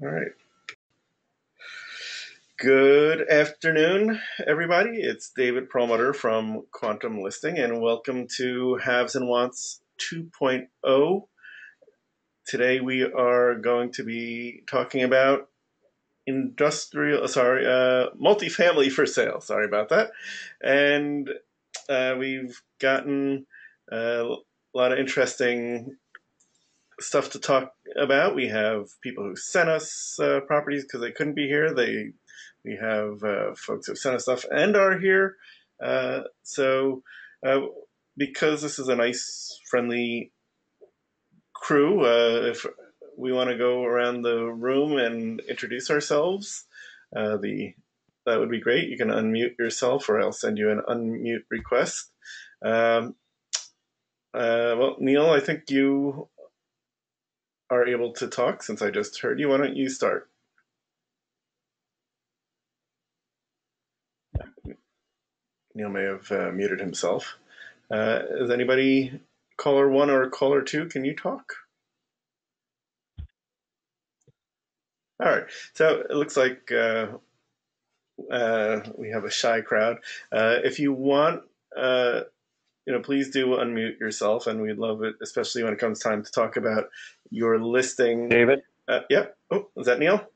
All right. Good afternoon, everybody. It's David Perlmutter from Quantum Listing, and welcome to Haves and Wants 2.0. Today we are going to be talking about multifamily for sale. Sorry about that. And we've gotten a lot of interesting stuff to talk about. We have people who sent us properties because they couldn't be here. We have folks who have sent us stuff and are here. So because this is a nice, friendly crew, if we want to go around the room and introduce ourselves, that would be great. You can unmute yourself, or I'll send you an unmute request. Well, Neil, I think you are able to talk since I just heard you. Why don't you start? Neil may have muted himself. Is anybody, caller one or caller two, can you talk? All right. So it looks like we have a shy crowd. If you want, please do unmute yourself, and we'd love it, especially when it comes time to talk about your listing. David? Yeah. Oh, is that Neil?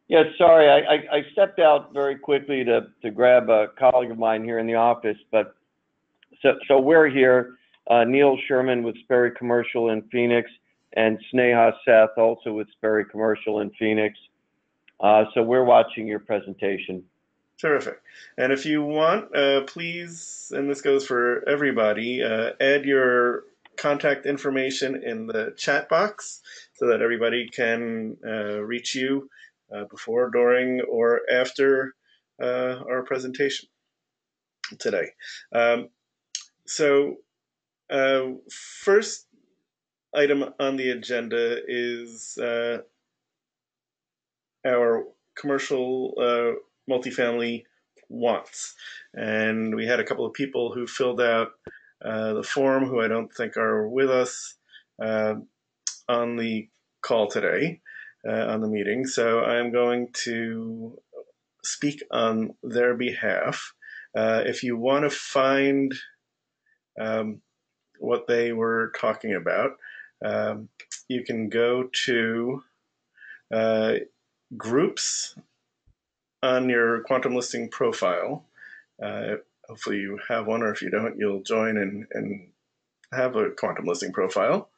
Yeah, sorry, I stepped out very quickly to grab a colleague of mine here in the office, but so we're here, Neil Sherman with Sperry Commercial in Phoenix, and Sneha Seth also with Sperry Commercial in Phoenix. So we're watching your presentation. Terrific. And if you want, please, and this goes for everybody, add your contact information in the chat box so that everybody can reach you before, during, or after our presentation today. So first item on the agenda is our commercial multifamily wants. And we had a couple of people who filled out the form who I don't think are with us on the call today, on the meeting. So I'm going to speak on their behalf. If you want to find what they were talking about, you can go to groups on your quantum listing profile. Hopefully you have one, or if you don't, you'll join and have a quantum listing profile.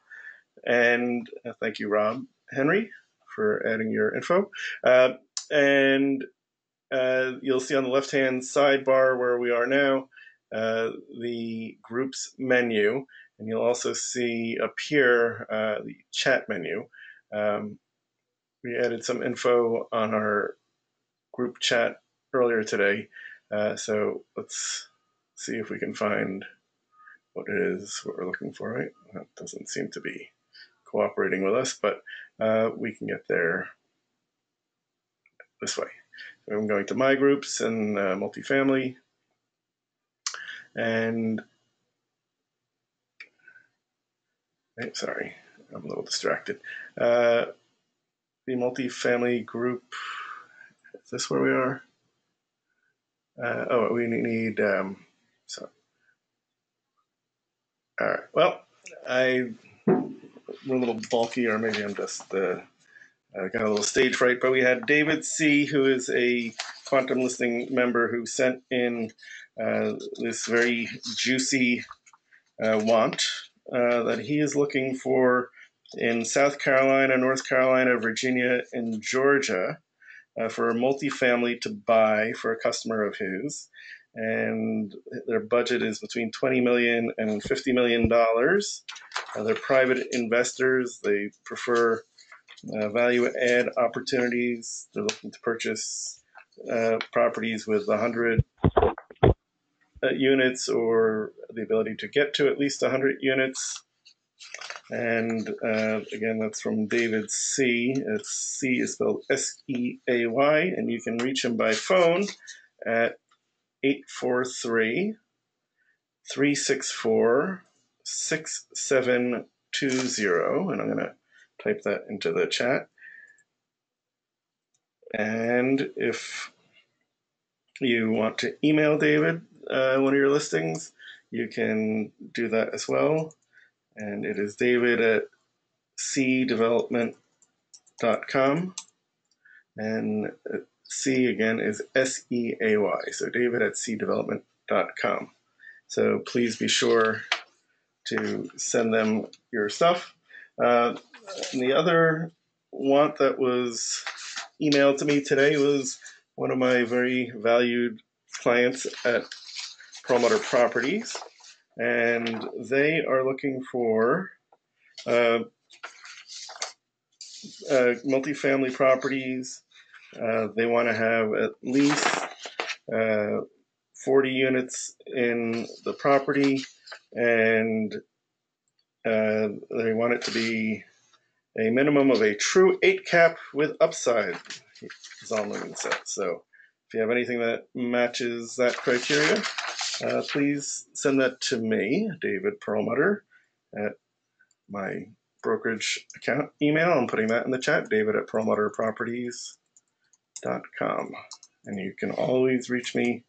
And thank you, Rob Henry, for adding your info. And you'll see on the left-hand sidebar where we are now, the groups menu, and you'll also see up here the chat menu. We added some info on our group chat earlier today, so let's see if we can find what we're looking for, right? That doesn't seem to be cooperating with us, but we can get there this way. So I'm going to my groups and multifamily, and sorry, I'm a little distracted. The multifamily group, is this where we are? We need, so, all right, well, we're a little bulky, or maybe I'm just got a little stage fright, but we had David C., who is a quantum listing member, who sent in this very juicy want that he is looking for in South Carolina, North Carolina, Virginia, and Georgia for a multifamily to buy for a customer of his. And their budget is between $20 million and $50 million. They're private investors. They prefer value add opportunities. They're looking to purchase properties with 100 units, or the ability to get to at least 100 units. And again, that's from David C. C is spelled S-E-A-Y, and you can reach him by phone at 843-364-6720. And I'm going to type that into the chat. And if you want to email David one of your listings, you can do that as well. And it is David at cdevelopment.com. And C again is SEAY. So David at cdevelopment.com. So please be sure to send them your stuff. And the other want that was emailed to me today was one of my very valued clients at Perlmutter Properties, and they are looking for multifamily properties. They want to have at least 40 units in the property, and they want it to be a minimum of a true 8 cap with upside, Zalman said. So if you have anything that matches that criteria, please send that to me, David Perlmutter, at my brokerage account email. I'm putting that in the chat, David at perlmutterproperties.com. And you can always reach me,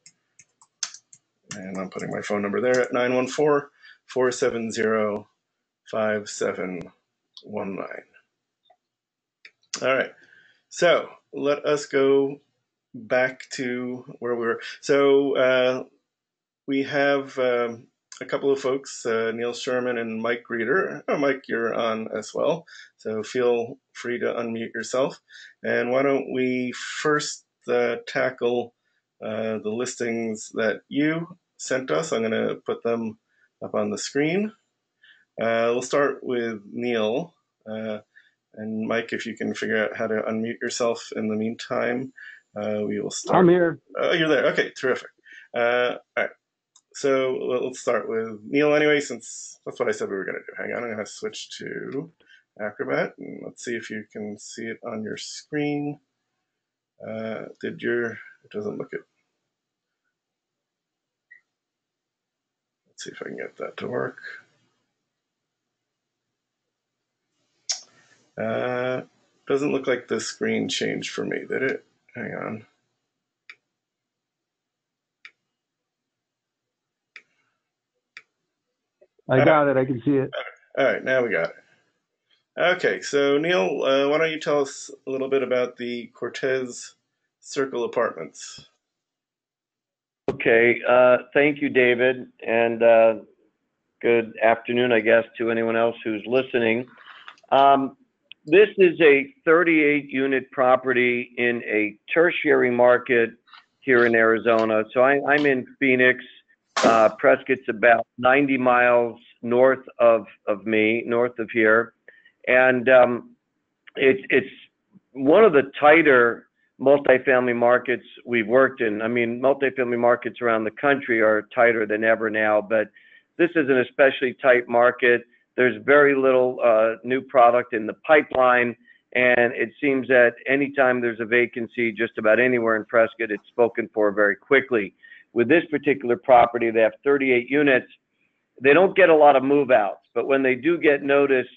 and I'm putting my phone number there at 914-470-5719. All right, so let us go back to where we were. So we have a couple of folks, Neil Sherman and Mike Reeder. Oh, Mike, you're on as well, so feel free to unmute yourself. And why don't we first tackle the listings that you sent us. I'm going to put them up on the screen. We'll start with Neil. And Mike, if you can figure out how to unmute yourself in the meantime, we will start. I'm here. Oh, you're there. Okay, terrific. All right. So let's start with Neil anyway, since that's what I said we were going to do. Hang on, I'm going to switch to Acrobat, and let's see if you can see it on your screen. It doesn't look it. Let's see if I can get that to work. Doesn't look like the screen changed for me, did it? Hang on. I got it. I can see it. All right, now we got it. Okay, so Neil, why don't you tell us a little bit about the Cortez Circle Apartments? Okay, thank you, David, and good afternoon, I guess, to anyone else who's listening. This is a 38-unit property in a tertiary market here in Arizona. So I'm in Phoenix. Prescott's about 90 miles north of me, north of here. And it's one of the tighter multifamily markets we've worked in. I mean, multifamily markets around the country are tighter than ever now, but this is an especially tight market. There's very little new product in the pipeline, and it seems that anytime there's a vacancy just about anywhere in Prescott, it's spoken for very quickly. With this particular property, they have 38 units. They don't get a lot of move-outs, but when they do get notice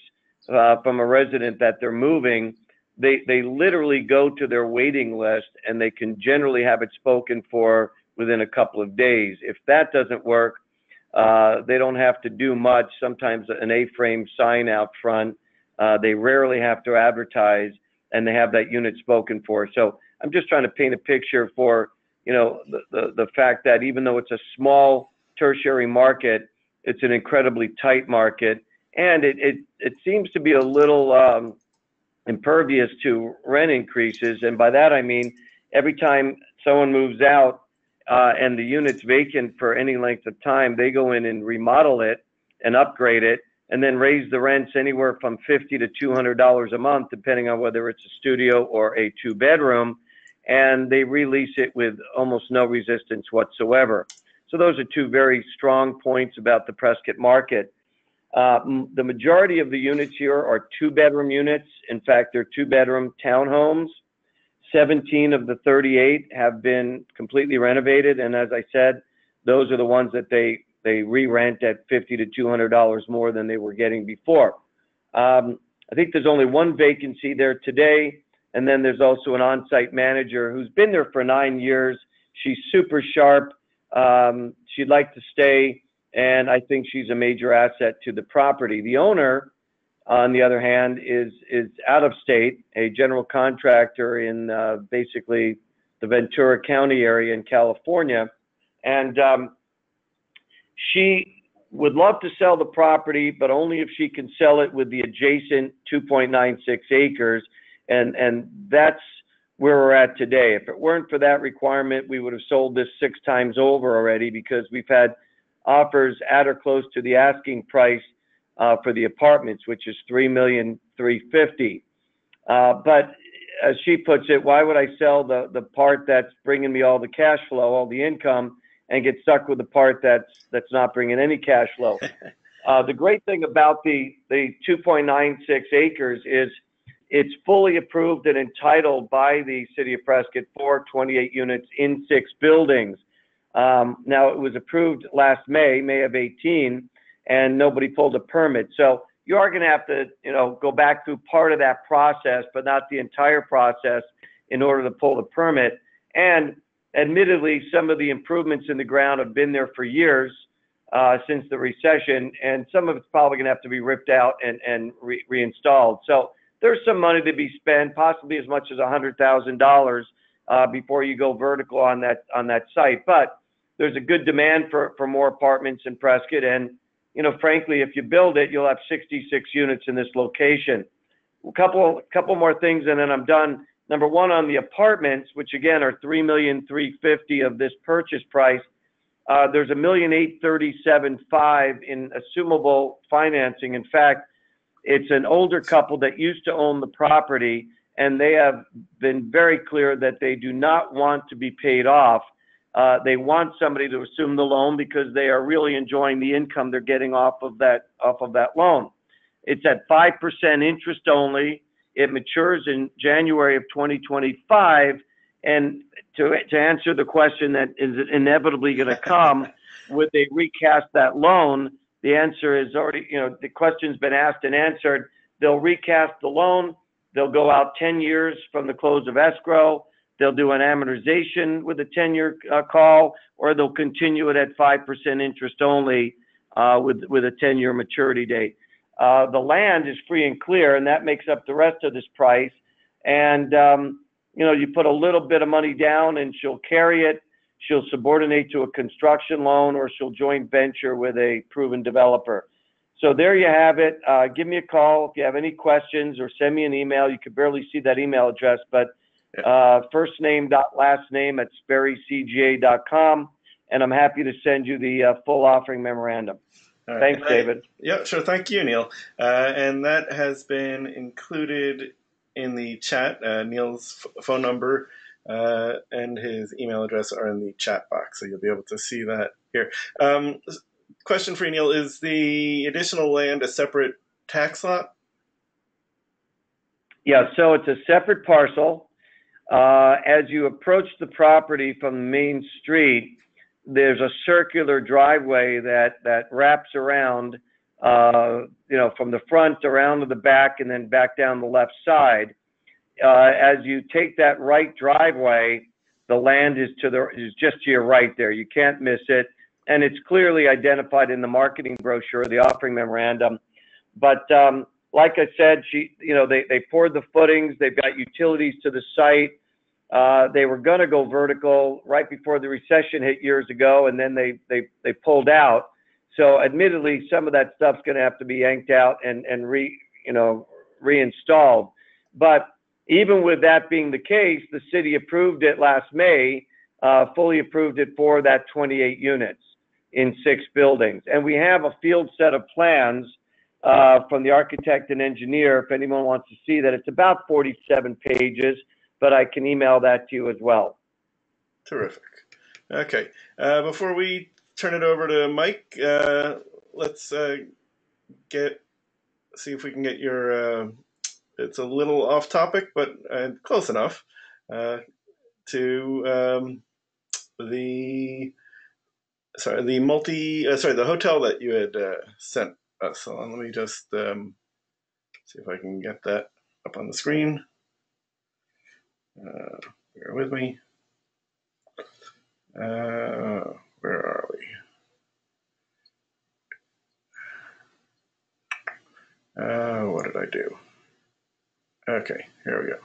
from a resident that they're moving, they literally go to their waiting list, and they can generally have it spoken for within a couple of days. If that doesn't work, they don't have to do much, sometimes an A-frame sign out front. They rarely have to advertise, and they have that unit spoken for. So I'm just trying to paint a picture for, you know, the fact that even though it's a small tertiary market, it's an incredibly tight market, and it seems to be a little impervious to rent increases. And by that I mean every time someone moves out and the unit's vacant for any length of time, they go in and remodel it and upgrade it, and then raise the rents anywhere from $50 to $200 a month, depending on whether it's a studio or a 2-bedroom, and they release it with almost no resistance whatsoever. So those are two very strong points about the Prescott market. The majority of the units here are 2-bedroom units. In fact, they're 2-bedroom townhomes. 17 of the 38 have been completely renovated, and as I said, those are the ones that they re-rent at $50 to $200 more than they were getting before. I think there's only one vacancy there today. And then there's also an on-site manager who's been there for 9 years. She's super sharp. She'd like to stay, and I think she's a major asset to the property. The owner, on the other hand, is out of state, a general contractor in basically the Ventura County area in California, and she would love to sell the property, but only if she can sell it with the adjacent 2.96 acres, and that's where we're at today. If it weren't for that requirement, we would have sold this 6 times over already, because we've had offers at or close to the asking price for the apartments, which is $3,350,000. But as she puts it, why would I sell the part that's bringing me all the cash flow, all the income, and get stuck with the part that's not bringing any cash flow? The great thing about the 2.96 acres is it's fully approved and entitled by the city of Prescott for 28 units in 6 buildings. Now, it was approved last May of 18, and nobody pulled a permit. So you are going to have to, go back through part of that process, but not the entire process, in order to pull the permit. And admittedly, some of the improvements in the ground have been there for years, since the recession, and some of it's probably going to have to be ripped out and reinstalled. So there's some money to be spent, possibly as much as $100,000 before you go vertical on that site. But there's a good demand for more apartments in Prescott, and frankly, if you build it, you'll have 66 units in this location. A couple more things, and then I'm done. Number one, on the apartments, which again are $3,350,000 of this purchase price, there's $1,837,500 in assumable financing. In fact, it's an older couple that used to own the property, and they have been very clear that they do not want to be paid off. They want somebody to assume the loan because they are really enjoying the income they're getting off of that loan. It's at 5% interest only. It matures in January of 2025. And to answer the question that is inevitably going to come, would they recast that loan? The answer is already, the question's been asked and answered. They'll recast the loan. They'll go out 10 years from the close of escrow. They'll do an amortization with a 10-year call, or they'll continue it at 5% interest only with a 10-year maturity date. The land is free and clear, and that makes up the rest of this price. And, you put a little bit of money down, and she'll carry it. She'll subordinate to a construction loan, or she'll joint venture with a proven developer. So there you have it. Give me a call if you have any questions, or send me an email. You can barely see that email address, but first name dot last name at sperrycga.com, and I'm happy to send you the full offering memorandum. Right. Thanks, David. Yeah, sure. Thank you, Neil. And that has been included in the chat. Neil's phone number and his email address are in the chat box, so you'll be able to see that here. Question for you, Neil: is the additional land a separate tax lot? Yeah, so it's a separate parcel. As you approach the property from the main street, there's a circular driveway that wraps around, from the front around to the back and then back down the left side. As you take that right driveway, the land is just to your right there. You can't miss it, and it's clearly identified in the marketing brochure, the offering memorandum. But like I said, they poured the footings. They've got utilities to the site. They were going to go vertical right before the recession hit years ago, and then they pulled out. So admittedly, some of that stuff's going to have to be yanked out and reinstalled. But even with that being the case, the city approved it last May, fully approved it for that 28 units in 6 buildings. And we have a field set of plans from the architect and engineer, if anyone wants to see that. It's about 47 pages, but I can email that to you as well. Terrific. Okay. Before we turn it over to Mike, let's see if we can get your, it's a little off topic, but close enough, to the hotel that you had sent us. So let me just see if I can get that up on the screen. Bear with me. Where are we? What did I do? Okay, here we go.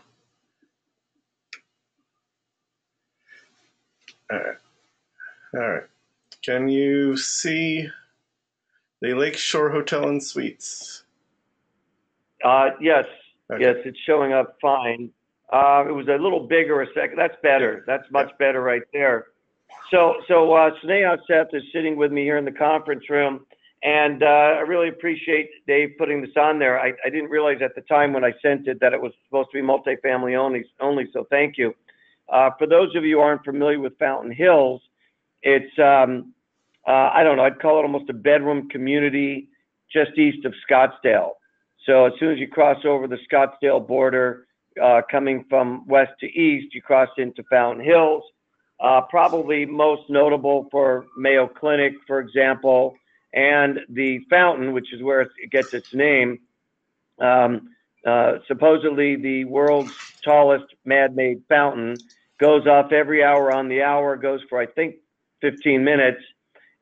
All right. All right. Can you see the Lakeshore Hotel and Suites? Yes, Okay. yes, it's showing up fine. It was a little bigger a second. That's better. Yeah. That's much better right there. So Sneha Seth is sitting with me here in the conference room, and I really appreciate Dave putting this on there. I didn't realize at the time when I sent it that it was supposed to be multifamily only. So thank you. For those of you who aren't familiar with Fountain Hills, it's I don't know. I'd call it almost a bedroom community just east of Scottsdale. So as soon as you cross over the Scottsdale border, coming from west to east, you cross into Fountain Hills. Probably most notable for Mayo Clinic, for example, and the fountain, which is where it gets its name. Supposedly the world's tallest man-made fountain goes off every hour on the hour, goes for, I think, 15 minutes.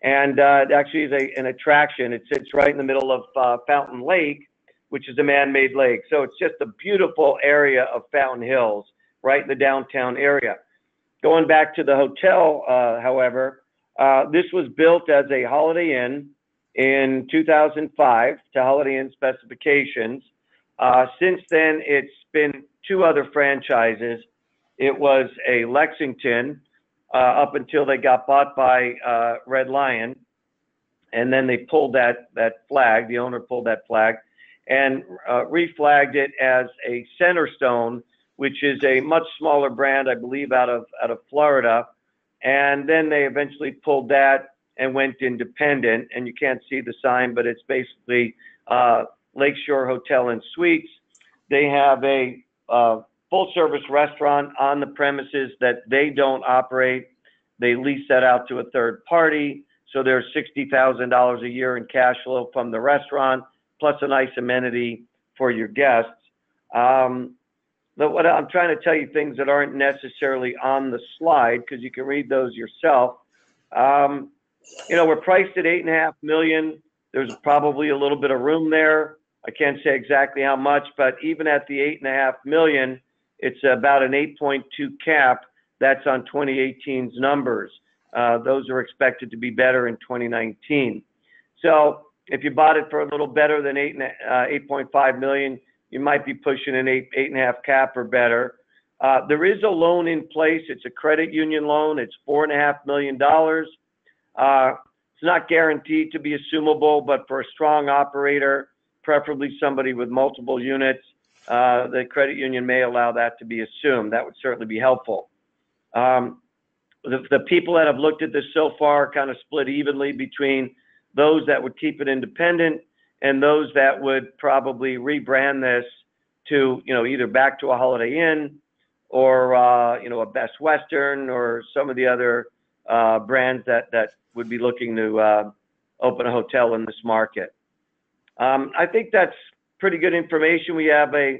And it actually is an attraction. It sits right in the middle of Fountain Lake, which is a man-made lake. So it's just a beautiful area of Fountain Hills, right in the downtown area. Going back to the hotel, however, this was built as a Holiday Inn in 2005 to Holiday Inn specifications. Since then, it's been two other franchises. It was a Lexington up until they got bought by Red Lion, and then they pulled that flag. The owner pulled that flag and reflagged it as a Centerstone, which is a much smaller brand, I believe, out of Florida. And then they eventually pulled that and went independent. And you can't see the sign, but it's basically Lakeshore Hotel and Suites. They have a full-service restaurant on the premises that they don't operate. They lease that out to a third party. So there's $60,000 a year in cash flow from the restaurant, plus a nice amenity for your guests. But what I'm trying to tell you, things that aren't necessarily on the slide, because you can read those yourself. We're priced at $8.5 million. There's probably a little bit of room there. I can't say exactly how much, but even at the $8.5 million, it's about an 8.2 cap. That's on 2018's numbers. Those are expected to be better in 2019. So if you bought it for a little better than 8.5 million, you might be pushing an 8.5 cap or better. There is a loan in place. It's a credit union loan. It's $4.5 million. It's not guaranteed to be assumable, but for a strong operator, preferably somebody with multiple units, the credit union may allow that to be assumed. That would certainly be helpful. The people that have looked at this so far kind of split evenly between those that would keep it independent and those that would probably rebrand this to, either back to a Holiday Inn or, a Best Western or some of the other brands that would be looking to open a hotel in this market. I think that's pretty good information. We have a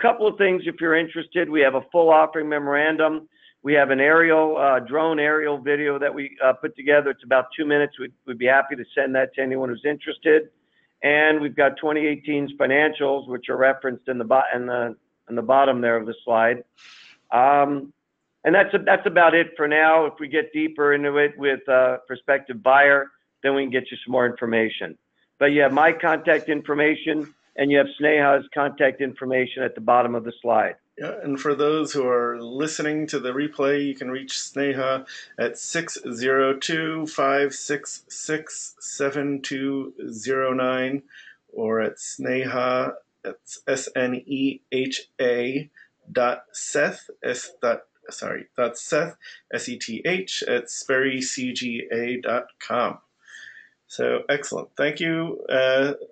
couple of things if you're interested. We have a full offering memorandum. We have an drone aerial video that we put together. It's about 2 minutes. We'd be happy to send that to anyone who's interested. And we've got 2018's financials, which are referenced in the bottom there of the slide. And that's about it for now. If we get deeper into it with a prospective buyer, then we can get you some more information. But you have my contact information, and you have Sneha's contact information at the bottom of the slide. Yeah, and for those who are listening to the replay, you can reach Sneha at 602-566-7209 or at Sneha, that's SNEHA .Seth, Seth, SETH, at sperrycga.com. So excellent. Thank you,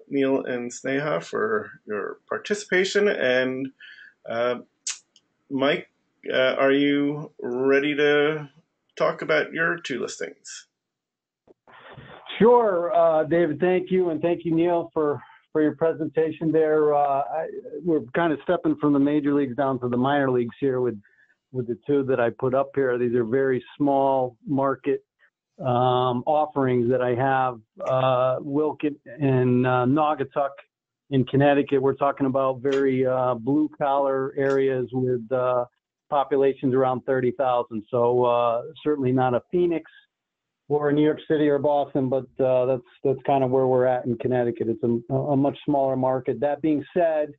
Neil and Sneha, for your participation. And Mike, are you ready to talk about your two listings? Sure, David, thank you. And thank you, Neil, for your presentation there. We're kind of stepping from the major leagues down to the minor leagues here with with the two that I put up here. These are very small market offerings that I have. Wilkett and Naugatuck in Connecticut, we're talking about very blue collar areas with populations around 30,000. So certainly not a Phoenix or New York City or Boston, but that's kind of where we're at in Connecticut. It's a much smaller market. That being said,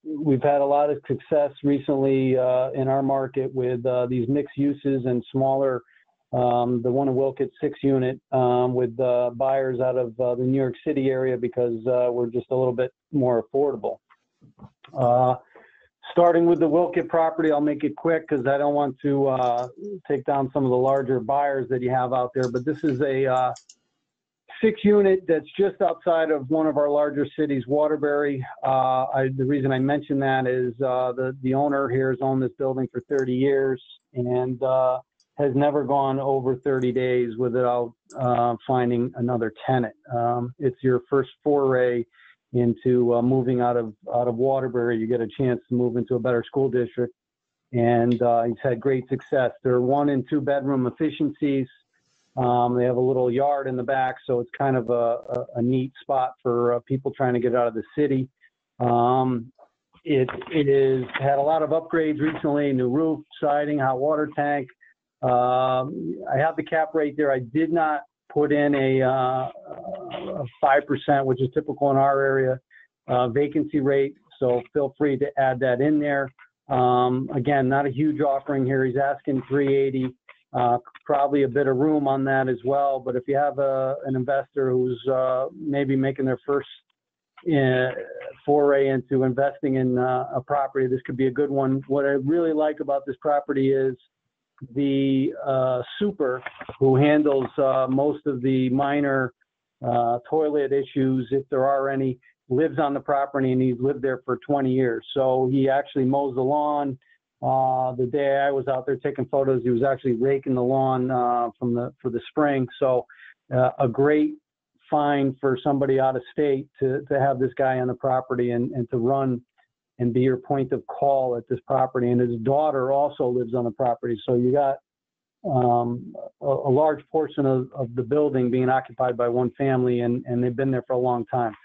we've had a lot of success recently in our market with these mixed uses and smaller, the one in Wilkett 6-unit with buyers out of the New York City area because we're just a little bit more affordable. Starting with the Wilkett property, I'll make it quick because I don't want to take down some of the larger buyers that you have out there, but this is a 6-unit that's just outside of one of our larger cities, Waterbury. The reason I mention that is the owner here has owned this building for 30 years and has never gone over 30 days without finding another tenant. It's your first foray into moving out of Waterbury. You get a chance to move into a better school district, and he's had great success. They're 1- and 2-bedroom efficiencies. They have a little yard in the back, so it's kind of a neat spot for people trying to get out of the city. It is had a lot of upgrades recently: new roof, siding, hot water tank. I have the cap rate there. I did not put in a 5%, which is typical in our area, vacancy rate. So feel free to add that in there. Again, not a huge offering here. He's asking 380. Probably a bit of room on that as well. But if you have an investor who's maybe making their first foray into investing in a property, this could be a good one. What I really like about this property is the super who handles most of the minor toilet issues, if there are any, lives on the property, and he's lived there for 20 years. So he actually mows the lawn. The day I was out there taking photos, he was actually raking the lawn for the spring. So a great find for somebody out of state to have this guy on the property and to run and be your point of call at this property. And his daughter also lives on the property. So you got a large portion of the building being occupied by one family, and they've been there for a long time.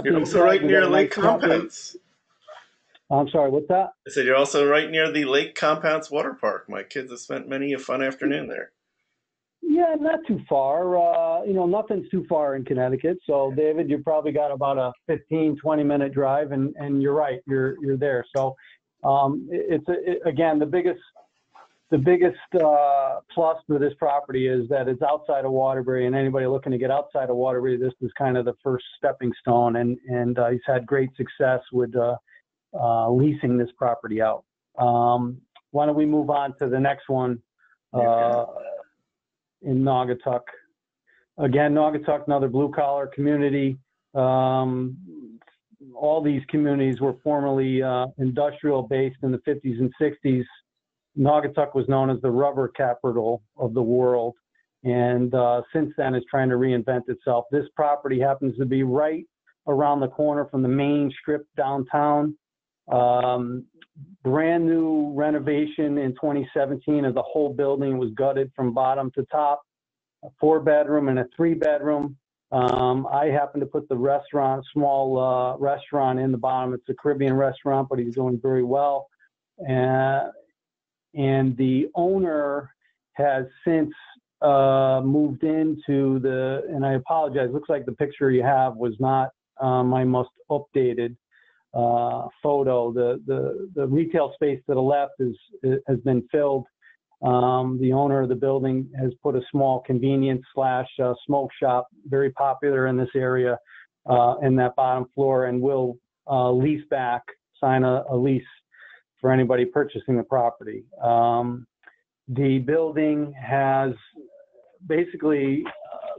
You're also right near Lake Compounce. I'm sorry, what's that? I said you're also right near the Lake Compounce Water Park. My kids have spent many a fun afternoon there. Yeah, not too far. Nothing's too far in Connecticut. So, David, you probably got about a 15, 20-minute drive, and you're right, you're there. So, again, the biggest plus for this property is that it's outside of Waterbury, and anybody looking to get outside of Waterbury, this is kind of the first stepping stone, and he's had great success with leasing this property out. Why don't we move on to the next one in Naugatuck. Again, Naugatuck, another blue-collar community. All these communities were formerly industrial-based in the 50s and 60s. Naugatuck was known as the rubber capital of the world, and since then is trying to reinvent itself. This property happens to be right around the corner from the main strip downtown. Brand new renovation in 2017 of the whole building. Was gutted from bottom to top. A 4-bedroom and a 3-bedroom. I happen to put the small restaurant in the bottom. It's a Caribbean restaurant, but he's doing very well. And the owner has since moved into and I apologize, looks like the picture you have was not my most updated photo. The retail space to the left has been filled. The owner of the building has put a small convenience / smoke shop, very popular in this area, in that bottom floor, and will sign a lease for anybody purchasing the property. The building has basically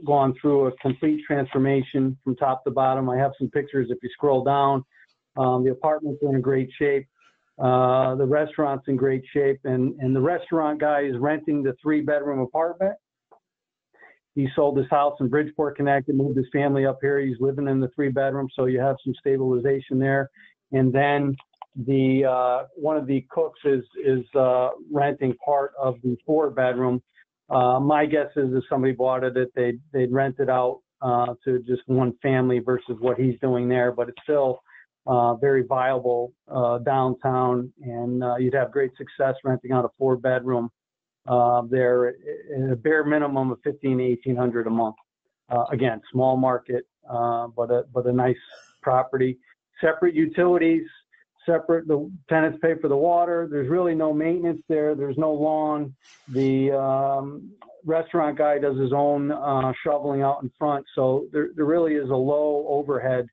gone through a complete transformation from top to bottom. I have some pictures if you scroll down. The apartments are in great shape. The restaurant's in great shape, and the restaurant guy is renting the 3-bedroom apartment. He sold his house in Bridgeport, Connecticut, moved his family up here. He's living in the 3-bedroom, so you have some stabilization there. and then the one of the cooks is renting part of the 4-bedroom. My guess is if somebody bought it, that they'd rent it out to just one family versus what he's doing there. But it's still very viable downtown, and you'd have great success renting out a 4-bedroom there at a bare minimum of 1,500 to 1,800 a month. Again, small market, but a nice property. Separate utilities, separate. The tenants pay for the water. There's really no maintenance there. There's no lawn. The restaurant guy does his own shoveling out in front. So there really is a low overhead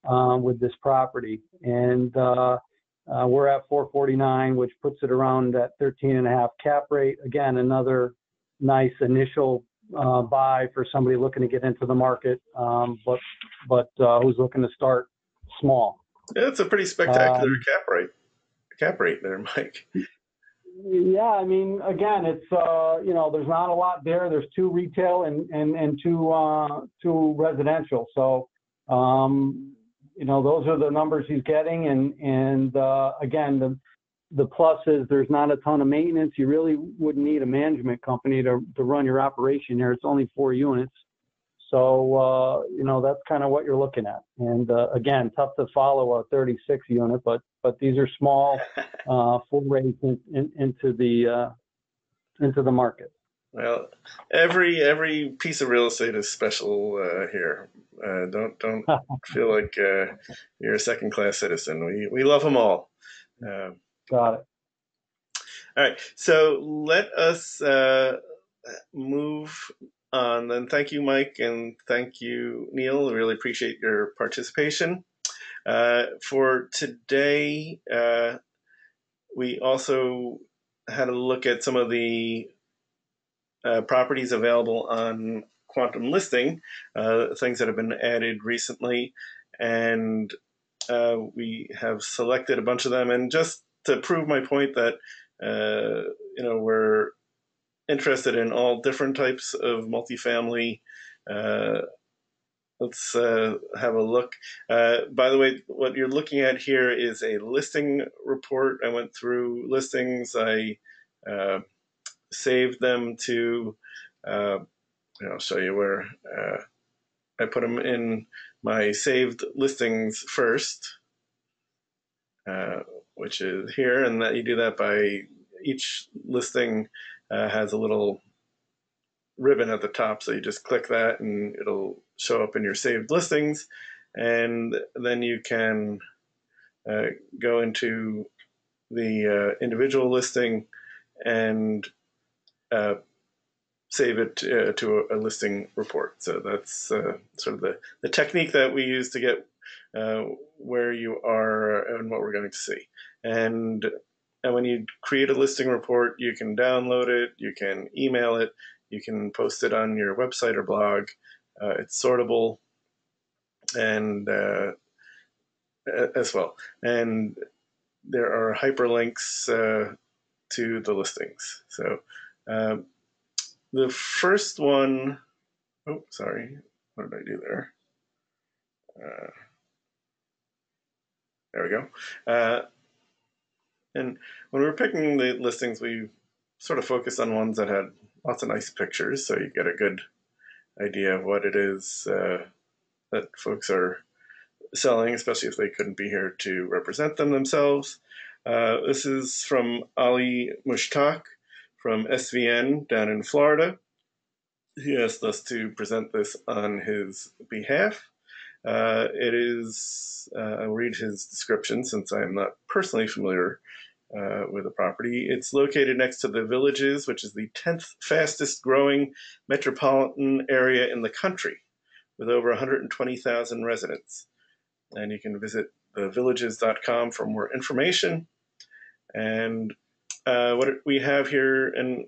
with this property. And we're at 449, which puts it around that 13.5 cap rate. Again, another nice initial buy for somebody looking to get into the market, but who's looking to start small. Yeah, it's a pretty spectacular cap rate there, Mike. Yeah, I mean, again, it's there's not a lot there. There's 2 retail and two residential. So those are the numbers he's getting, and again, the plus is there's not a ton of maintenance. You really wouldn't need a management company to run your operation there. It's only 4 units. So, that's kind of what you're looking at. And again, tough to follow a 36 unit, but these are small forays into the market. Well, every piece of real estate is special here. Don't feel like you're a second-class citizen. We love them all. Got it. All right, so let us move on then. Thank you, Mike, and thank you, Neil. I really appreciate your participation. For today, we also had a look at some of the properties available on Quantum Listing, things that have been added recently, and we have selected a bunch of them. And just to prove my point that we're interested in all different types of multifamily. Let's have a look. By the way, what you're looking at here is a listing report. I went through listings. I saved them to, I'll show you where I put them in my saved listings first, which is here, and that you do that by each listing has a little ribbon at the top, so you just click that and it'll show up in your saved listings, and then you can go into the individual listing and save it to a listing report. So that's sort of the technique that we use to get where you are and what we're going to see. And when you create a listing report, you can download it, you can email it, you can post it on your website or blog. It's sortable and as well. And there are hyperlinks to the listings. So the first one, oh, sorry, what did I do there? There we go. And when we were picking the listings, we sort of focused on ones that had lots of nice pictures, so you get a good idea of what it is that folks are selling, especially if they couldn't be here to represent them themselves. This is from Ali Mushtaq from SVN down in Florida. He asked us to present this on his behalf. It is, I'll read his description since I am not personally familiar with the property. It's located next to the Villages, which is the 10th fastest growing metropolitan area in the country, with over 120,000 residents. And you can visit thevillages.com for more information. And what we have here, and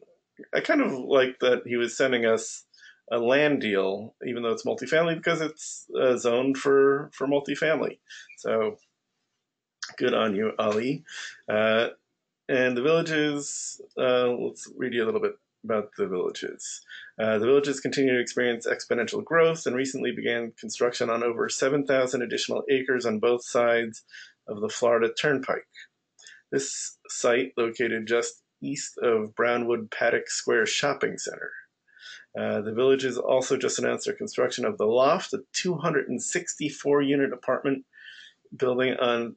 I kind of like that he was sending us a land deal, even though it's multifamily, because it's zoned for multifamily. So good on you, Ali. And the Villages, let's read you a little bit about the Villages. The Villages continue to experience exponential growth and recently began construction on over 7,000 additional acres on both sides of the Florida Turnpike. This site, located just east of Brownwood Paddock Square Shopping Center. The village has also just announced their construction of The Loft, a 264-unit apartment building on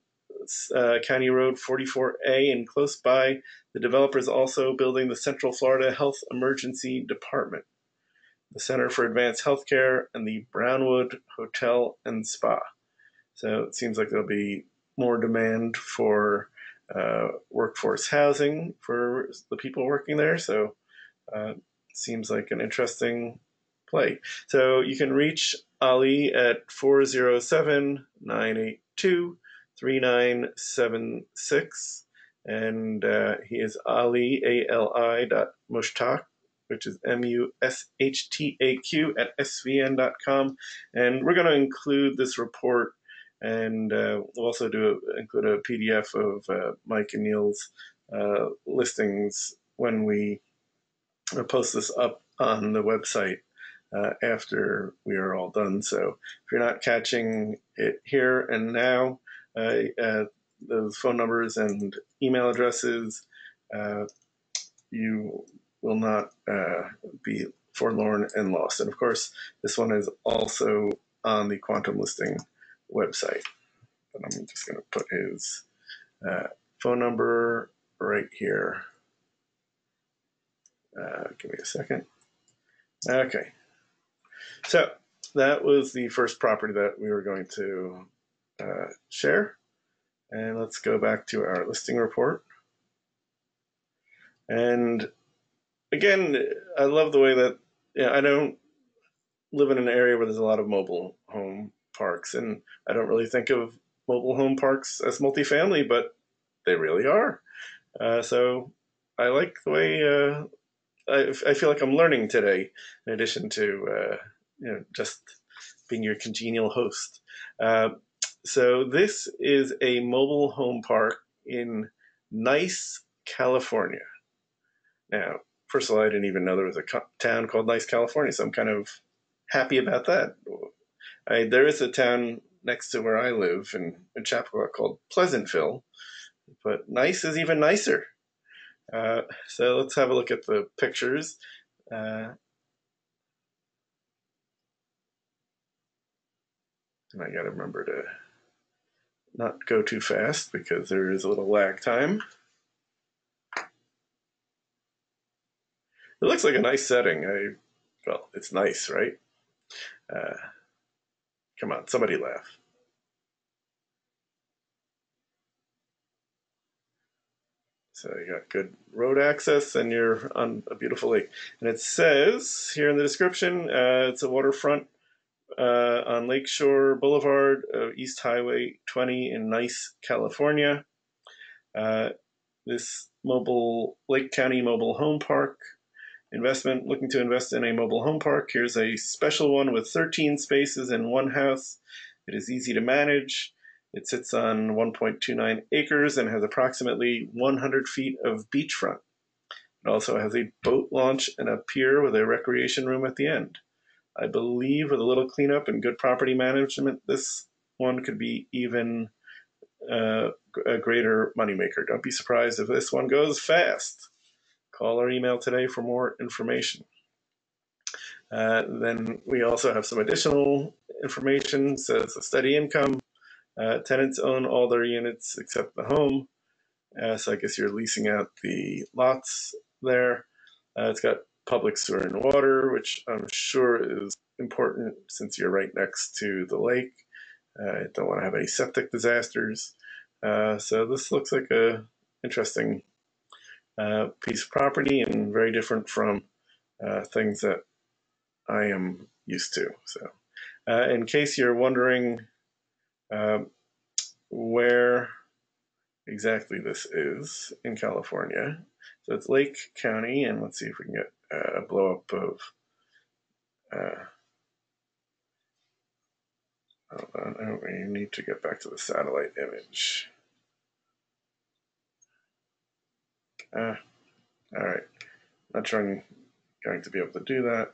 County Road 44A, and close by, the developer is also building the Central Florida Health Emergency Department, the Center for Advanced Healthcare, and the Brownwood Hotel and Spa. So it seems like there'll be more demand for workforce housing for the people working there. So seems like an interesting play. So you can reach Ali at 407-982-3976. And he is Ali, Ali, Mushtaq, which is MUSHTAQ at SVN.com. And we're going to include this report, and we'll also include a PDF of Mike and Neil's listings when we post this up on the website after we are all done. So if you're not catching it here and now, those phone numbers and email addresses, you will not be forlorn and lost. And of course, this one is also on the Quantum Listing website. But I'm just going to put his phone number right here. Give me a second. Okay. So that was the first property that we were going to share. And let's go back to our listing report. And again, I love the way that I don't live in an area where there's a lot of mobile home parks, and I don't really think of mobile home parks as multifamily, but they really are. So I like the way I feel like I'm learning today, in addition to just being your congenial host. So this is a mobile home park in Nice, California. Now, first of all, I didn't even know there was a town called Nice, California, so I'm kind of happy about that. There is a town next to where I live in Chapua called Pleasantville, but Nice is even nicer. So let's have a look at the pictures. And I got to remember to not go too fast because there is a little lag time. It looks like a nice setting. Well, it's nice, right? Come on, somebody laugh. So you got good road access, and you're on a beautiful lake. And it says here in the description, it's a waterfront on Lakeshore Boulevard of East Highway 20 in Nice, California. This Lake County mobile home park investment, looking to invest in a mobile home park. Here's a special one with 13 spaces in one house. It is easy to manage. It sits on 1.29 acres and has approximately 100 feet of beachfront. It also has a boat launch and a pier with a recreation room at the end. I believe with a little cleanup and good property management, this one could be even a greater moneymaker. Don't be surprised if this one goes fast. Call or email today for more information. Then we also have some additional information. It says a steady income. Tenants own all their units except the home. So I guess you're leasing out the lots there. It's got public sewer and water, which I'm sure is important since you're right next to the lake. Don't want to have any septic disasters. So this looks like a interesting piece of property and very different from things that I am used to. So in case you're wondering where exactly this is in California, so it's Lake County, and let's see if we can get a blow up of hold on, I don't need to get back to the satellite image. All right, not sure I'm going to be able to do that.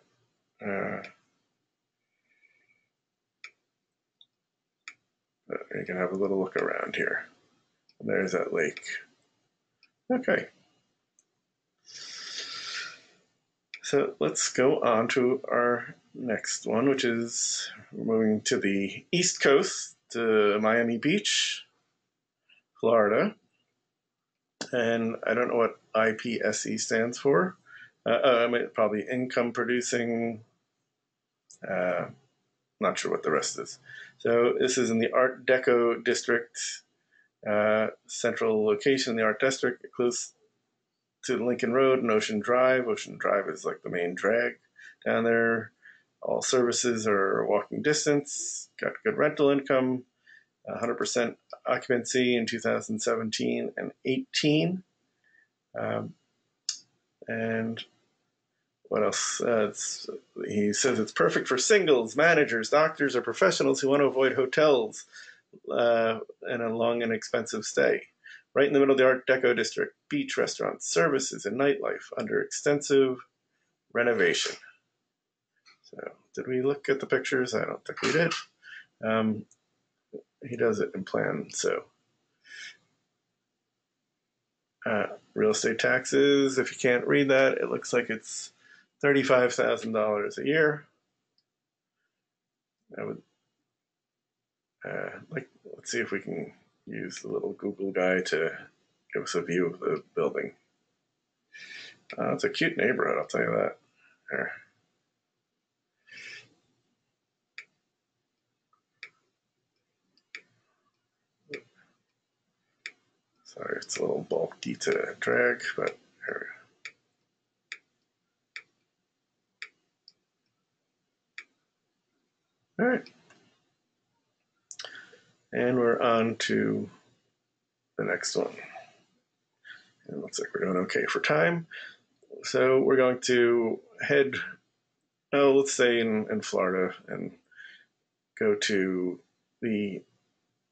You can have a little look around here. And there's that lake. Okay. So let's go on to our next one, which is we're moving to the East Coast, to Miami Beach, Florida. And I don't know what IPSE stands for. I mean, probably income producing. Not sure what the rest is. So this is in the Art Deco district, central location in the Art District, close to Lincoln Road and Ocean Drive. Ocean Drive is like the main drag down there. All services are walking distance. Got good rental income. 100% occupancy in 2017 and 18. And what else? He says it's perfect for singles, managers, doctors, or professionals who want to avoid hotels and a long and expensive stay. Right in the middle of the Art Deco district, beach restaurants, services, and nightlife under extensive renovation. So, did we look at the pictures? I don't think we did. He does it in plan. So, real estate taxes, if you can't read that, it looks like it's $35,000 a year. I would let's see if we can use the little Google guy to give us a view of the building. It's a cute neighborhood, I'll tell you that. There. Sorry, it's a little bulky to drag, but here we go. All right. And we're on to the next one. And it looks like we're doing okay for time. So we're going to head, let's say in Florida, and go to the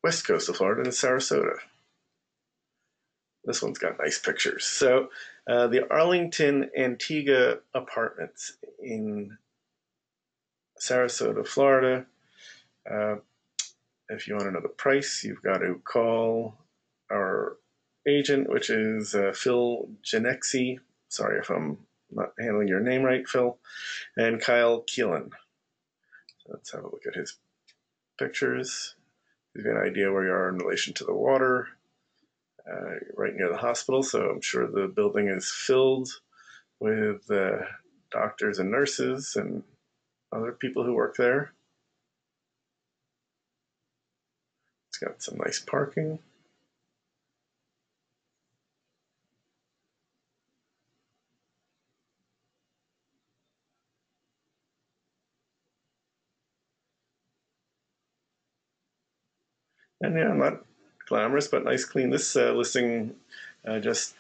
west coast of Florida to Sarasota. This one's got nice pictures. So the Arlington Antigua Apartments in Sarasota, Florida. If you want to know the price, you've got to call our agent, which is Phil Genexi. Sorry if I'm not handling your name right, Phil. And Kyle Keelan. So let's have a look at his pictures. Give you an idea where you are in relation to the water. Right near the hospital, so I'm sure the building is filled with doctors and nurses and other people who work there. It's got some nice parking. And yeah, not glamorous, but nice, clean. This listing, just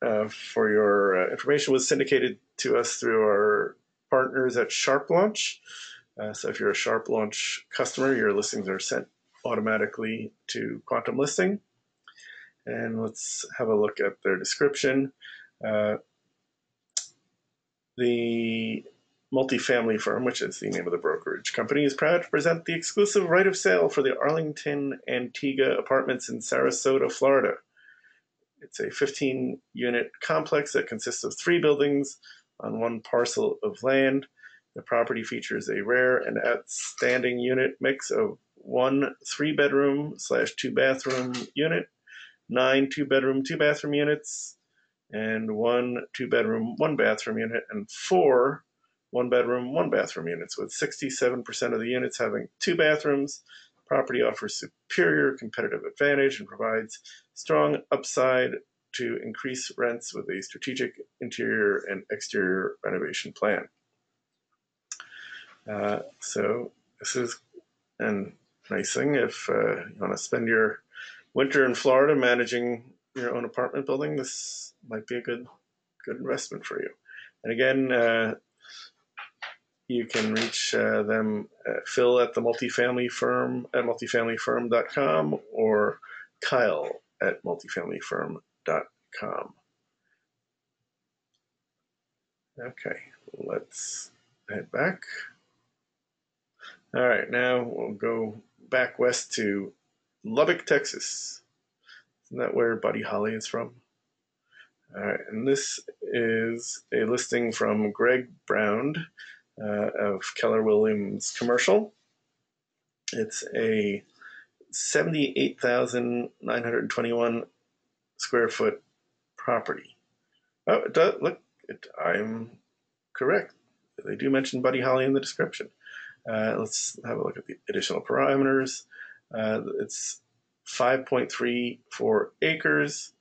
for your information, was syndicated to us through our partners at Sharp Launch. So if you're a Sharp Launch customer, your listings are sent automatically to Quantum Listing. And let's have a look at their description. The Multifamily firm, which is the name of the brokerage company, is proud to present the exclusive right of sale for the Arlington Antigua Apartments in Sarasota, Florida. It's a 15-unit complex that consists of 3 buildings on one parcel of land. The property features a rare and outstanding unit mix of 1 3-bedroom / 2-bathroom unit, 9 2-bedroom, 2-bathroom units, and 1 2-bedroom, 1-bathroom unit, and 4 1-bedroom, 1-bathroom units, with 67% of the units having 2 bathrooms. Property offers superior competitive advantage and provides strong upside to increase rents with a strategic interior and exterior renovation plan. So this is a nice thing if you want to spend your winter in Florida managing your own apartment building. This might be a good investment for you. And again, you can reach them at Phil at the Multifamily Firm at multifamilyfirm.com or Kyle at multifamilyfirm.com. Okay, let's head back. All right, now we'll go back west to Lubbock, Texas. Isn't that where Buddy Holly is from? All right, and this is a listing from Greg Brown of Keller Williams Commercial. It's a 78,921 square foot property. Oh, it does look. I'm correct. They do mention Buddy Holly in the description. Let's have a look at the additional parameters. It's 5.34 acres,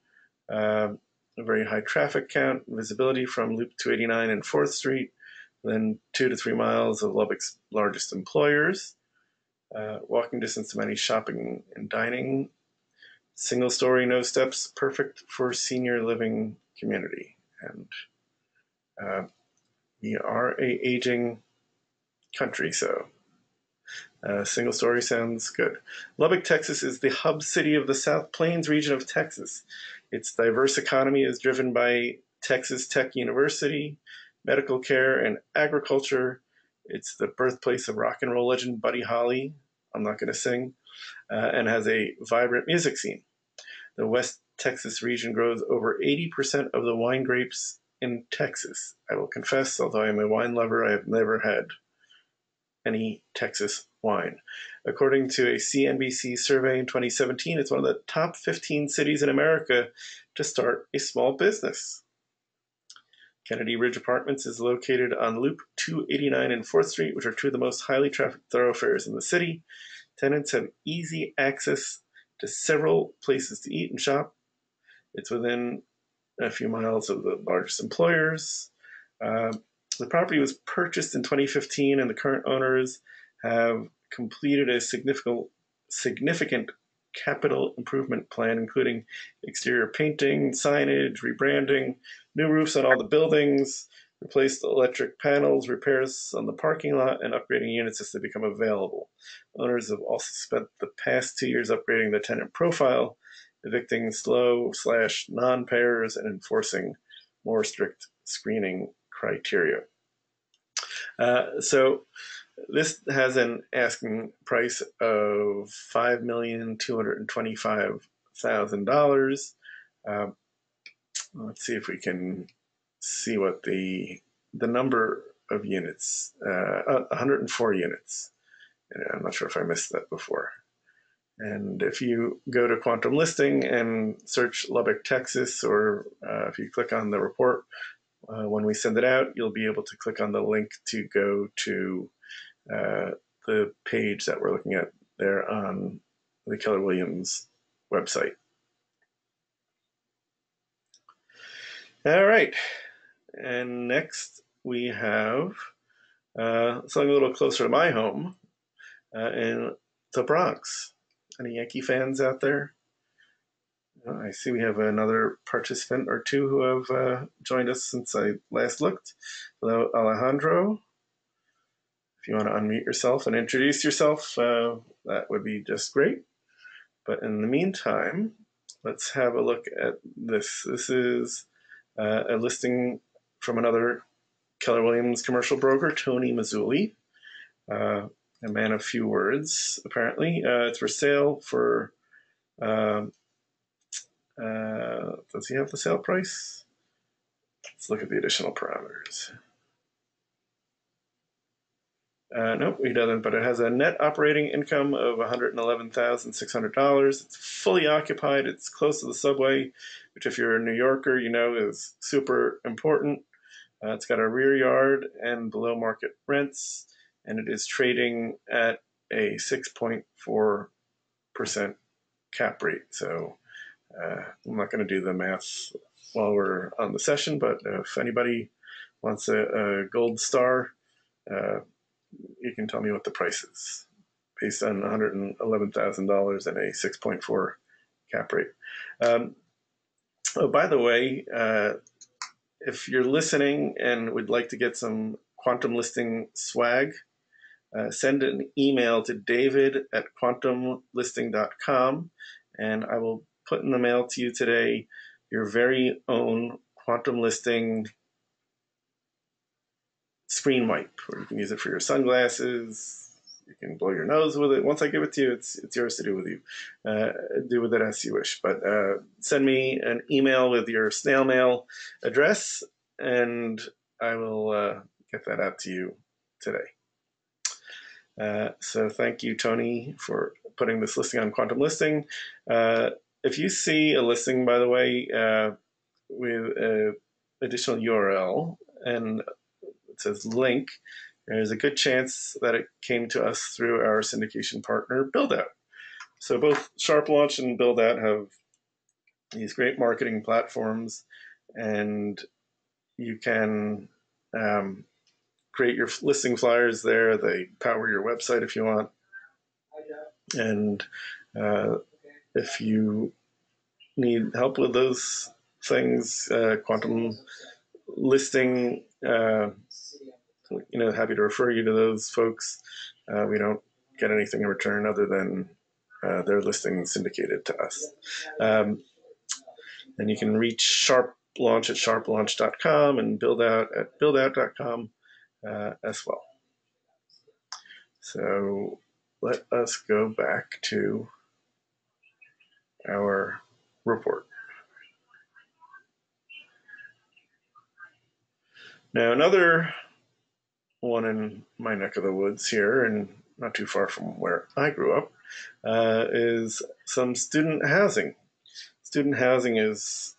a very high traffic count, visibility from Loop 289 and 4th Street, then 2 to 3 miles of Lubbock's largest employers, walking distance to many shopping and dining, single story, no steps, perfect for senior living community. And we are a aging country, so single story sounds good. Lubbock, Texas is the hub city of the South Plains region of Texas. Its diverse economy is driven by Texas Tech University, medical care, and agriculture. It's the birthplace of rock and roll legend Buddy Holly. I'm not going to sing, and has a vibrant music scene. The West Texas region grows over 80% of the wine grapes in Texas. I will confess, although I am a wine lover, I have never had any Texas wine. According to a CNBC survey in 2017, it's one of the top 15 cities in America to start a small business. Kennedy Ridge Apartments is located on Loop 289 and 4th Street, which are two of the most highly trafficked thoroughfares in the city. Tenants have easy access to several places to eat and shop. It's within a few miles of the largest employers. The property was purchased in 2015, and the current owners have completed a significant capital improvement plan, including exterior painting, signage, rebranding, new roofs on all the buildings, replaced electric panels, repairs on the parking lot, and upgrading units as they become available. Owners have also spent the past 2 years upgrading the tenant profile, evicting slow/non-payers, and enforcing more strict screening criteria. So this has an asking price of $5,225,000. Let's see if we can see what the number of units. 104 units. I'm not sure if I missed that before. And if you go to Quantum Listing and search Lubbock, Texas, or if you click on the report, when we send it out, you'll be able to click on the link to go to the page that we're looking at there on the Keller Williams website. All right. And next we have something a little closer to my home in the Bronx. Any Yankee fans out there? I see we have another participant or two who have joined us since I last looked. Hello, Alejandro. If you want to unmute yourself and introduce yourself, that would be just great. But in the meantime, let's have a look at this. This is a listing from another Keller Williams commercial broker, Tony Mazzulli, a man of few words, apparently. It's for sale for... does he have the sale price? Let's look at the additional parameters. Nope, he doesn't, but it has a net operating income of $111,600. It's fully occupied. It's close to the subway, which if you're a New Yorker, you know is super important. It's got a rear yard and below market rents, and it is trading at a 6.4% cap rate. So I'm not going to do the math while we're on the session, but if anybody wants a gold star, you can tell me what the price is based on $111,000 and a 6.4 cap rate. Oh, by the way, if you're listening and would like to get some quantum listing swag, send an email to david@quantumlisting.com, and I will put in the mail to you today your very own quantum listing screen wipe, or you can use it for your sunglasses, You can blow your nose with it. Once I give it to you, it's yours to do with you. Do with it as you wish. But send me an email with your snail mail address, and I will get that out to you today. So thank you, Tony, for putting this listing on Quantum Listing. If you see a listing, by the way, with an additional URL and it says link, there's a good chance that it came to us through our syndication partner, BuildOut. So both Sharp Launch and BuildOut have these great marketing platforms, and you can create your listing flyers there. They power your website if you want. And if you need help with those things, Quantum Listing, happy to refer you to those folks. We don't get anything in return other than their listing syndicated to us. And you can reach Sharp Launch at sharplaunch.com and BuildOut at buildout.com as well. So let us go back to our report. Now, another one in my neck of the woods here, and not too far from where I grew up, is some student housing. Student housing is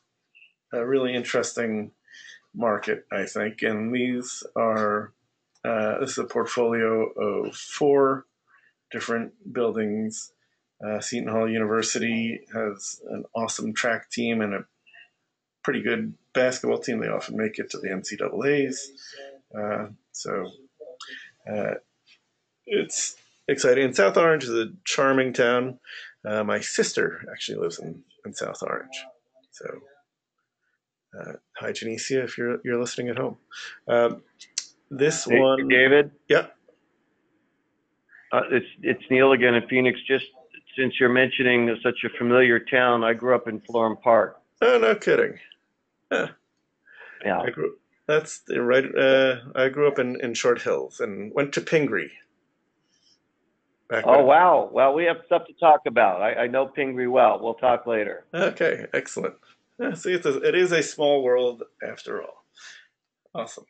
a really interesting market, I think, and this is a portfolio of 4 different buildings. Seton Hall University has an awesome track team and a pretty good basketball team. They often make it to the NCAAs. So it's exciting. And South Orange is a charming town. My sister actually lives in South Orange. So hi, Janicia, if you're listening at home. This Hey, one, David. yeah. It's Neil again in Phoenix. Just since you're mentioning such a familiar town, I grew up in Florham Park. Oh, no kidding. Yeah. That's right. I grew up in Short Hills and went to Pingree. Oh, wow. Well, we have stuff to talk about. I know Pingree well. We'll talk later. Okay, excellent. See, it is a small world after all. Awesome.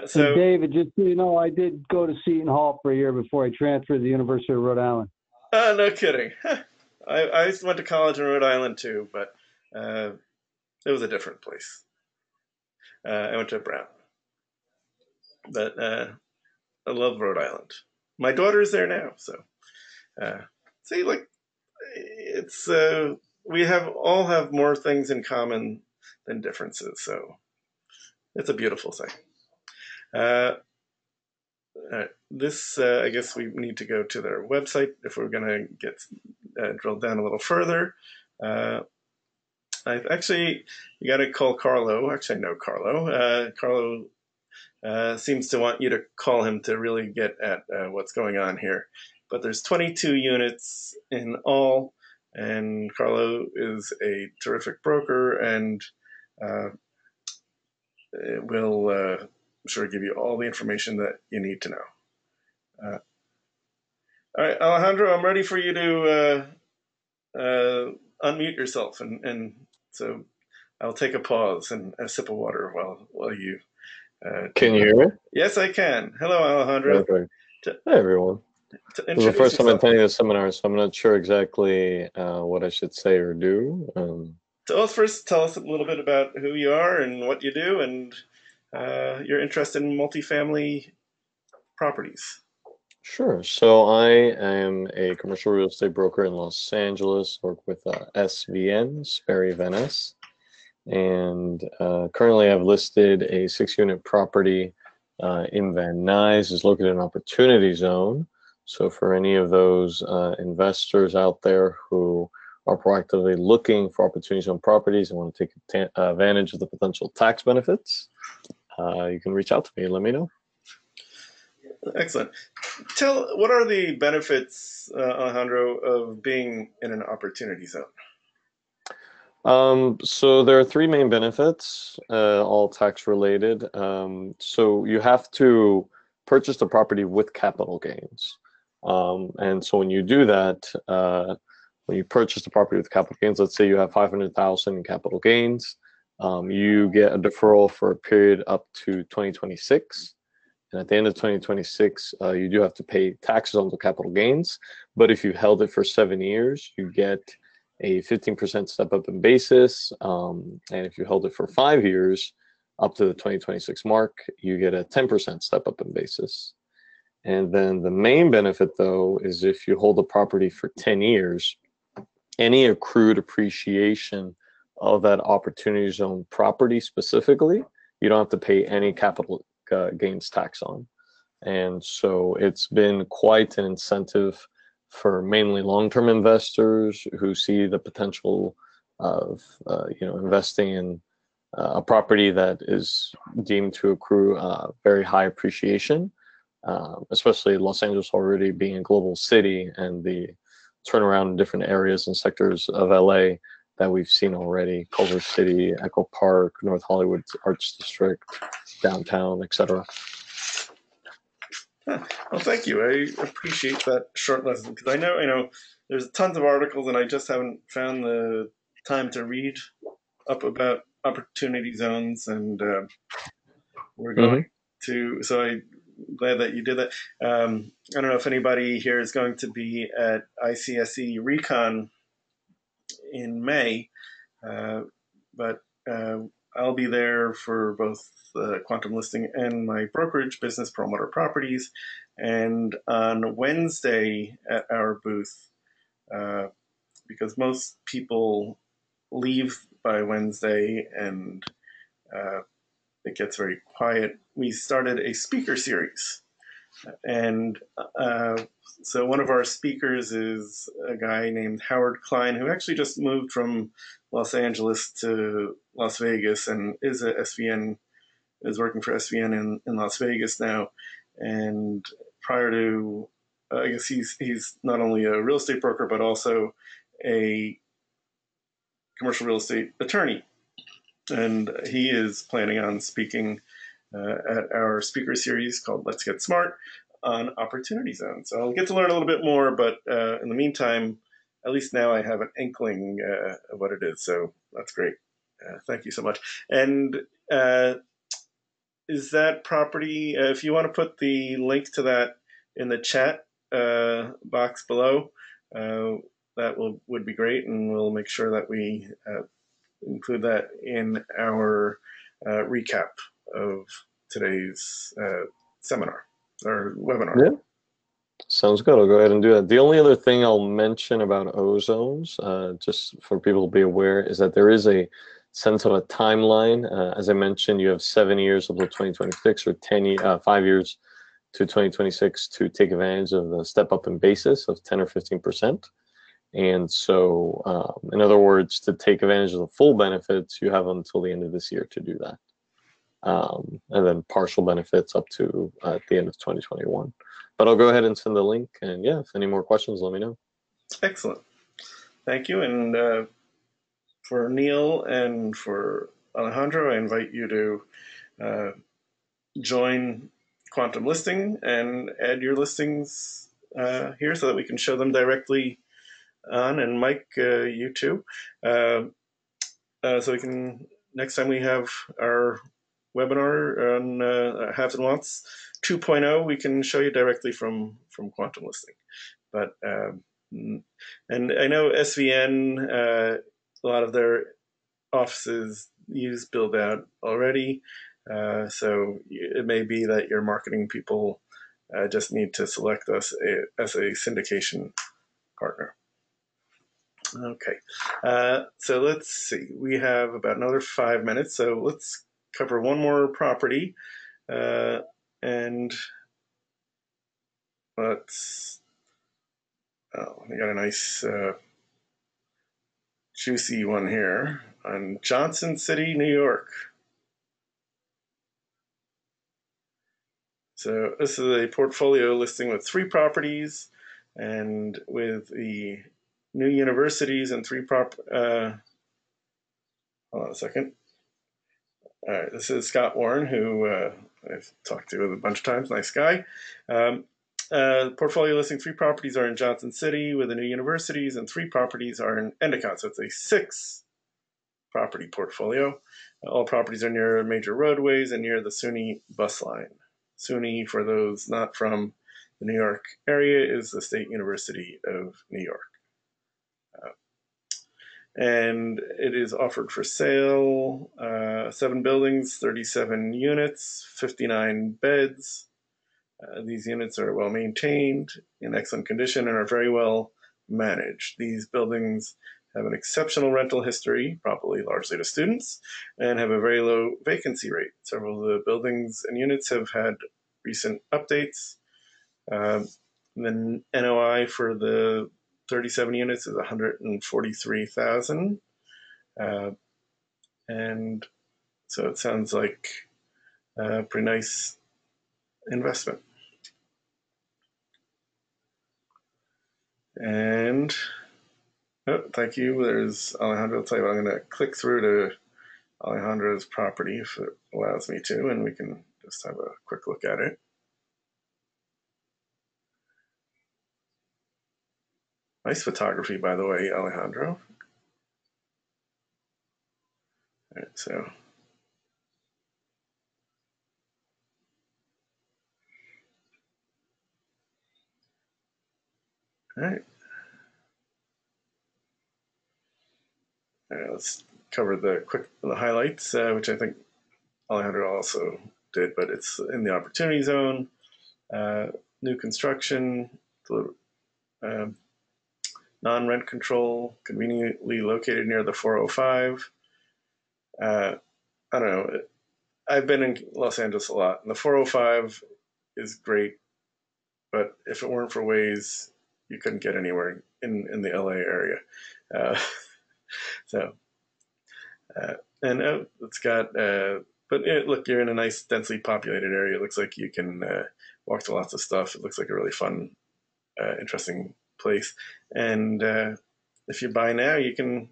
So, David, just so you know, I did go to Seton Hall for a year before I transferred to the University of Rhode Island. No kidding. I went to college in Rhode Island too, but it was a different place. I went to Brown, but I love Rhode Island. My daughter's there now, so see, like it's we all have more things in common than differences, so it's a beautiful thing. This, I guess we need to go to their website if we're going to get drilled down a little further. You got to call Carlo. Actually, I know Carlo. Carlo seems to want you to call him to really get at what's going on here. But there's 22 units in all, and Carlo is a terrific broker and will I'm sure give you all the information that you need to know. All right, Alejandro, I'm ready for you to unmute yourself, and so I'll take a pause and a sip of water while you. Can you hear me? Yes, I can. Hello, Alejandro. Perfect. Hey, everyone. This is the first time I'm attending this seminar, so I'm not sure exactly what I should say or do. So first, tell us a little bit about who you are and what you do, and your interest in multifamily properties. Sure. So I am a commercial real estate broker in Los Angeles, work with SVN, Sperry Van Ness, and currently I've listed a 6-unit property in Van Nuys. It's located in an opportunity zone. So for any of those investors out there who are proactively looking for opportunity zone properties and want to take advantage of the potential tax benefits, you can reach out to me and let me know. Excellent. What are the benefits, Alejandro, of being in an opportunity zone? So there are 3 main benefits, all tax related. So you have to purchase the property with capital gains. And so when you do that, when you purchase the property with capital gains, let's say you have 500,000 in capital gains, you get a deferral for a period up to 2026. And at the end of 2026, you do have to pay taxes on the capital gains. But if you held it for 7 years, you get a 15% step up in basis. And if you held it for 5 years, up to the 2026 mark, you get a 10% step up in basis. And then the main benefit, though, is if you hold the property for 10 years, any accrued appreciation of that opportunity zone property specifically, you don't have to pay any capital gains tax on. And so it's been quite an incentive for mainly long-term investors who see the potential of investing in a property that is deemed to accrue very high appreciation, especially Los Angeles already being a global city and the turnaround in different areas and sectors of LA that we've seen already: Culver City, Echo Park, North Hollywood Arts District, downtown, etc. Huh. Well, thank you. I appreciate that short lesson because I know there's tons of articles and I just haven't found the time to read up about opportunity zones, and we're going to. So I'm glad that you did that. I don't know if anybody here is going to be at ICSE Recon in May, but I'll be there for both quantum listing and my brokerage business, Promoter Properties. And on Wednesday at our booth, because most people leave by Wednesday and it gets very quiet, we started a speaker series. And so one of our speakers is a guy named Howard Klein, who actually just moved from Los Angeles to Las Vegas and is working for SVN in Las Vegas now. And prior to, I guess he's not only a real estate broker, but also a commercial real estate attorney. And he is planning on speaking at our speaker series called Let's Get Smart on opportunity zones. So I'll get to learn a little bit more, but in the meantime, at least now I have an inkling of what it is. So that's great. Thank you so much. And is that property, if you want to put the link to that in the chat box below, that would be great, and we'll make sure that we include that in our recap of today's seminar or webinar. Yeah, sounds good. I'll go ahead and do that. The only other thing I'll mention about ozones, just for people to be aware, is that there is a sense of a timeline. As I mentioned, you have 7 years until 2026, or 5 years to 2026 to take advantage of the step up in basis of 10 or 15%. And so, in other words, to take advantage of the full benefits, you have until the end of this year to do that. And then partial benefits up to at the end of 2021. But I'll go ahead and send the link. And yeah, if any more questions, let me know. Excellent. Thank you. And for Neil and for Alejandro, I invite you to join Quantum Listing and add your listings here so that we can show them directly on. And Mike, you too. So we can, next time we have our webinar on Haves and Wants 2.0, we can show you directly from Quantum Listing. But and I know SVN, a lot of their offices use Build Out already, so it may be that your marketing people just need to select us as a syndication partner. Okay, so let's see. We have about another 5 minutes, so let's cover one more property, and let's. Oh, we got a nice juicy one here on Johnson City, New York. So this is a portfolio listing with 3 properties and with the new universities and 3 hold on a second. All right, this is Scott Warren, who I've talked to a bunch of times, nice guy. Portfolio listing, 3 properties are in Johnson City with the new universities, and 3 properties are in Endicott. So it's a 6 property portfolio. All properties are near major roadways and near the SUNY bus line. SUNY, for those not from the New York area, is the State University of New York. And it is offered for sale. 7 buildings, 37 units, 59 beds. These units are well maintained, in excellent condition, and are very well managed. These buildings have an exceptional rental history, probably largely to students, and have a very low vacancy rate. Several of the buildings and units have had recent updates. The NOI for the 37 units is $143,000, and so it sounds like a pretty nice investment. And thank you. There's Alejandro. I'll tell you what, I'm going to click through to Alejandro's property if it allows me to, and we can just have a quick look at it. Nice photography, by the way, Alejandro. All right, so all right. Let's cover the highlights, which I think Alejandro also did, but it's in the opportunity zone, new construction, uh, non-rent control, conveniently located near the 405. I don't know. I've been in Los Angeles a lot, and the 405 is great, but if it weren't for Waze, you couldn't get anywhere in the LA area. Uh, so, and it's got, but look, you're in a nice, densely populated area. It looks like you can walk to lots of stuff. It looks like a really fun, interesting place. And if you buy now, you can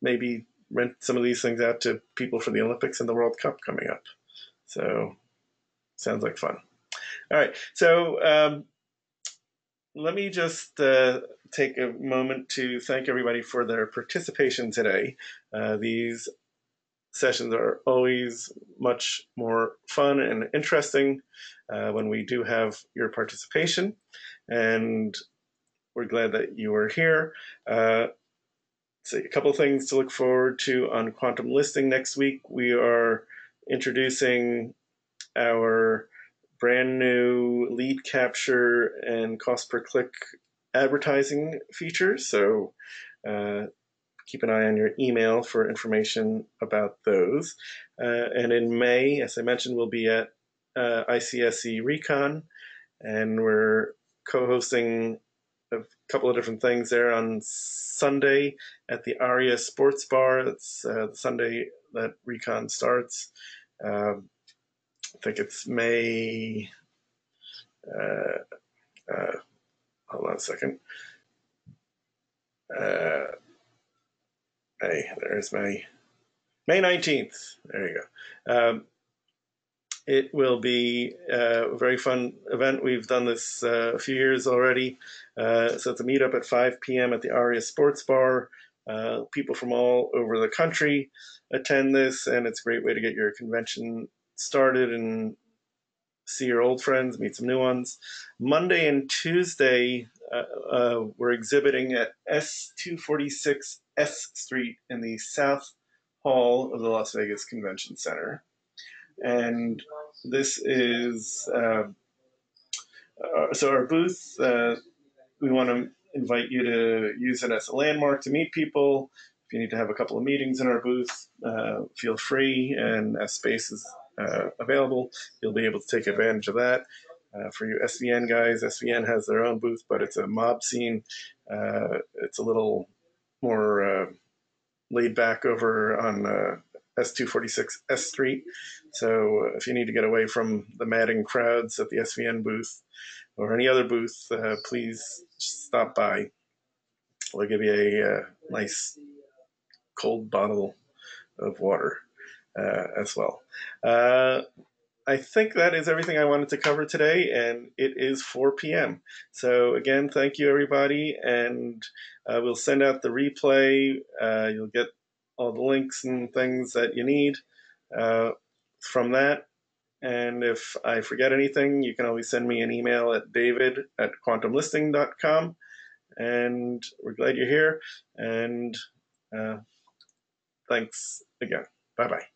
maybe rent some of these things out to people for the Olympics and the World Cup coming up. So, sounds like fun. All right, so let me just take a moment to thank everybody for their participation today. These sessions are always much more fun and interesting when we do have your participation, and we're glad that you are here. So a couple of things to look forward to on Quantum Listing next week. We are introducing our brand new lead capture and cost per click advertising features. So keep an eye on your email for information about those. And in May, as I mentioned, we'll be at ICSC Recon, and we're co-hosting a couple of different things there on Sunday at the Aria Sports Bar. That's the Sunday that Recon starts. I think it's May. Hold on a second. There's May 19th. There you go. It will be a very fun event. We've done this a few years already. So it's a meetup at 5 p.m. at the Aria Sports Bar. People from all over the country attend this, and it's a great way to get your convention started and see your old friends, meet some new ones. Monday and Tuesday, we're exhibiting at S246 S Street in the South Hall of the Las Vegas Convention Center. And this is, so our booth, we want to invite you to use it as a landmark to meet people. If you need to have a couple of meetings in our booth, feel free, and as space is available, you'll be able to take advantage of that. For you SVN guys, SVN has their own booth, but it's a mob scene. It's a little more laid back over on S246 S Street. So if you need to get away from the madding crowds at the SVN booth or any other booth, please stop by. We'll give you a nice cold bottle of water as well. I think that is everything I wanted to cover today, and it is 4 p.m. So, again, thank you, everybody, and we'll send out the replay. You'll get all the links and things that you need from that. And if I forget anything, you can always send me an email at david@quantumlisting.com. And we're glad you're here. And thanks again. Bye bye.